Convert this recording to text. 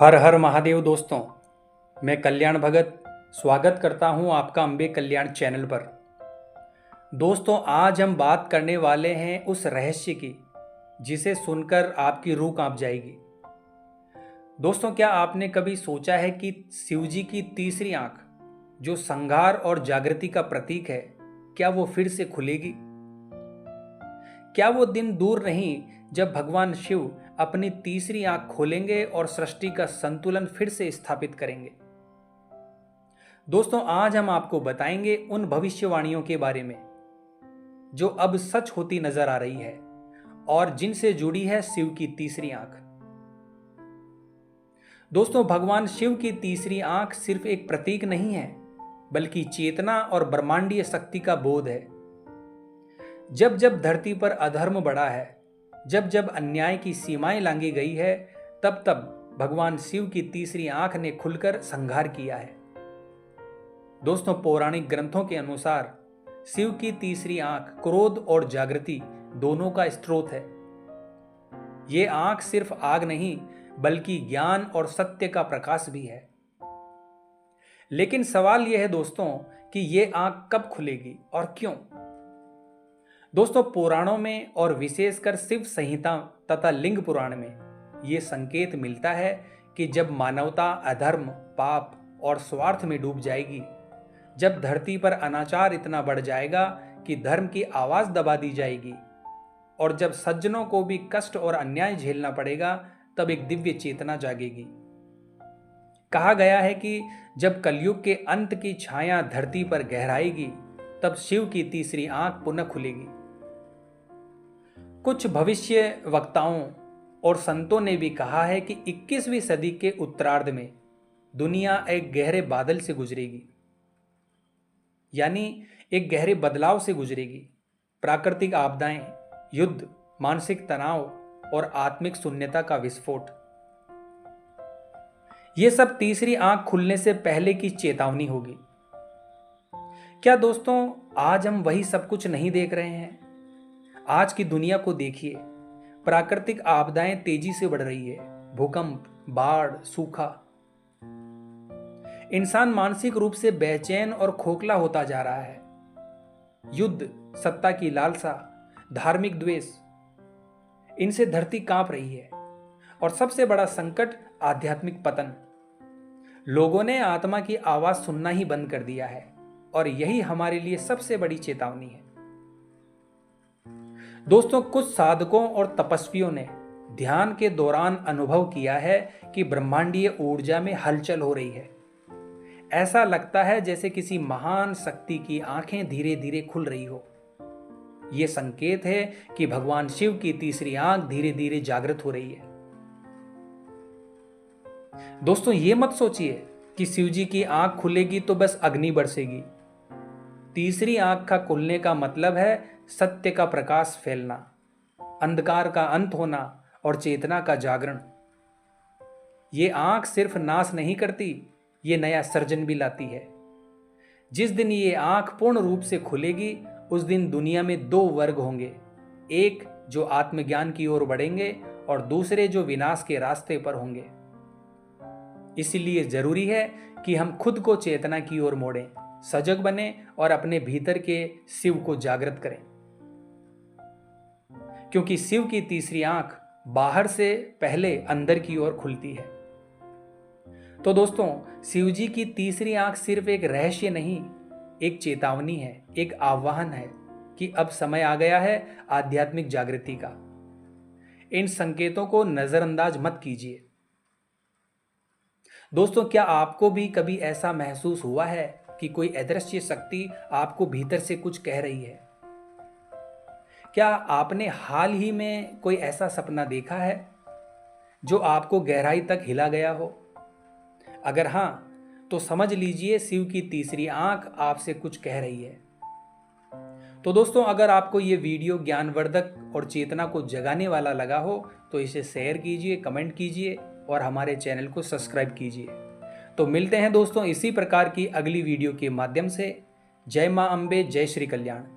हर हर महादेव दोस्तों। मैं कल्याण भगत स्वागत करता हूं आपका अम्बे कल्याण चैनल पर। दोस्तों, आज हम बात करने वाले हैं उस रहस्य की जिसे सुनकर आपकी रूह कांप जाएगी। दोस्तों, क्या आपने कभी सोचा है कि शिवजी की तीसरी आंख, जो संहार और जागृति का प्रतीक है, क्या वो फिर से खुलेगी? क्या वो दिन दूर नहीं जब भगवान शिव अपनी तीसरी आंख खोलेंगे और सृष्टि का संतुलन फिर से स्थापित करेंगे? दोस्तों, आज हम आपको बताएंगे उन भविष्यवाणियों के बारे में जो अब सच होती नजर आ रही है और जिनसे जुड़ी है शिव की तीसरी आंख। दोस्तों, भगवान शिव की तीसरी आंख सिर्फ एक प्रतीक नहीं है, बल्कि चेतना और ब्रह्मांडीय शक्ति का बोध है। जब जब धरती पर अधर्म बढ़ा है, जब जब अन्याय की सीमाएं लांघी गई है, तब तब भगवान शिव की तीसरी आंख ने खुलकर संहार किया है। दोस्तों, पौराणिक ग्रंथों के अनुसार शिव की तीसरी आंख क्रोध और जागृति दोनों का स्रोत है। ये आंख सिर्फ आग नहीं, बल्कि ज्ञान और सत्य का प्रकाश भी है। लेकिन सवाल यह है दोस्तों कि ये आंख कब खुलेगी और क्यों? दोस्तों, पुराणों में और विशेषकर शिव संहिता तथा लिंग पुराण में ये संकेत मिलता है कि जब मानवता अधर्म, पाप और स्वार्थ में डूब जाएगी, जब धरती पर अनाचार इतना बढ़ जाएगा कि धर्म की आवाज दबा दी जाएगी, और जब सज्जनों को भी कष्ट और अन्याय झेलना पड़ेगा, तब एक दिव्य चेतना जागेगी। कहा गया है कि जब कलयुग के अंत की छाया धरती पर गहराएगी, तब शिव की तीसरी आंख पुनः खुलेगी। कुछ भविष्य वक्ताओं और संतों ने भी कहा है कि 21वीं सदी के उत्तरार्ध में दुनिया एक गहरे बादल से गुजरेगी, यानी एक गहरे बदलाव से गुजरेगी। प्राकृतिक आपदाएं, युद्ध, मानसिक तनाव और आत्मिक शून्यता का विस्फोट, ये सब तीसरी आंख खुलने से पहले की चेतावनी होगी। क्या दोस्तों, आज हम वही सब कुछ नहीं देख रहे हैं? आज की दुनिया को देखिए, प्राकृतिक आपदाएं तेजी से बढ़ रही है। भूकंप, बाढ़, सूखा। इंसान मानसिक रूप से बेचैन और खोखला होता जा रहा है। युद्ध, सत्ता की लालसा, धार्मिक द्वेष, इनसे धरती कांप रही है। और सबसे बड़ा संकट, आध्यात्मिक पतन। लोगों ने आत्मा की आवाज सुनना ही बंद कर दिया है, और यही हमारे लिए सबसे बड़ी चेतावनी है। दोस्तों, कुछ साधकों और तपस्वियों ने ध्यान के दौरान अनुभव किया है कि ब्रह्मांडीय ऊर्जा में हलचल हो रही है। ऐसा लगता है जैसे किसी महान शक्ति की आंखें धीरे धीरे खुल रही हो। यह संकेत है कि भगवान शिव की तीसरी आंख धीरे धीरे जागृत हो रही है। दोस्तों, ये मत सोचिए कि शिव जी की आंख खुलेगी तो बस अग्नि बरसेगी। तीसरी आंख का खुलने का मतलब है सत्य का प्रकाश फैलना, अंधकार का अंत होना और चेतना का जागरण। ये आंख सिर्फ नाश नहीं करती, ये नया सर्जन भी लाती है। जिस दिन ये आंख पूर्ण रूप से खुलेगी, उस दिन दुनिया में दो वर्ग होंगे, एक जो आत्मज्ञान की ओर बढ़ेंगे और दूसरे जो विनाश के रास्ते पर होंगे। इसलिए जरूरी है कि हम खुद को चेतना की ओर मोड़ें, सजग बने और अपने भीतर के शिव को जागृत करें, क्योंकि शिव की तीसरी आंख बाहर से पहले अंदर की ओर खुलती है। तो दोस्तों, शिव जी की तीसरी आंख सिर्फ एक रहस्य नहीं, एक चेतावनी है, एक आह्वान है कि अब समय आ गया है आध्यात्मिक जागृति का। इन संकेतों को नजरअंदाज मत कीजिए। दोस्तों, क्या आपको भी कभी ऐसा महसूस हुआ है कि कोई अदृश्य शक्ति आपको भीतर से कुछ कह रही है? क्या आपने हाल ही में कोई ऐसा सपना देखा है जो आपको गहराई तक हिला गया हो? अगर हां, तो समझ लीजिए शिव की तीसरी आंख आपसे कुछ कह रही है। तो दोस्तों, अगर आपको ये वीडियो ज्ञानवर्धक और चेतना को जगाने वाला लगा हो, तो इसे शेयर कीजिए, कमेंट कीजिए और हमारे चैनल को सब्सक्राइब कीजिए। तो मिलते हैं दोस्तों इसी प्रकार की अगली वीडियो के माध्यम से। जय मां अम्बे, जय श्री कल्याण।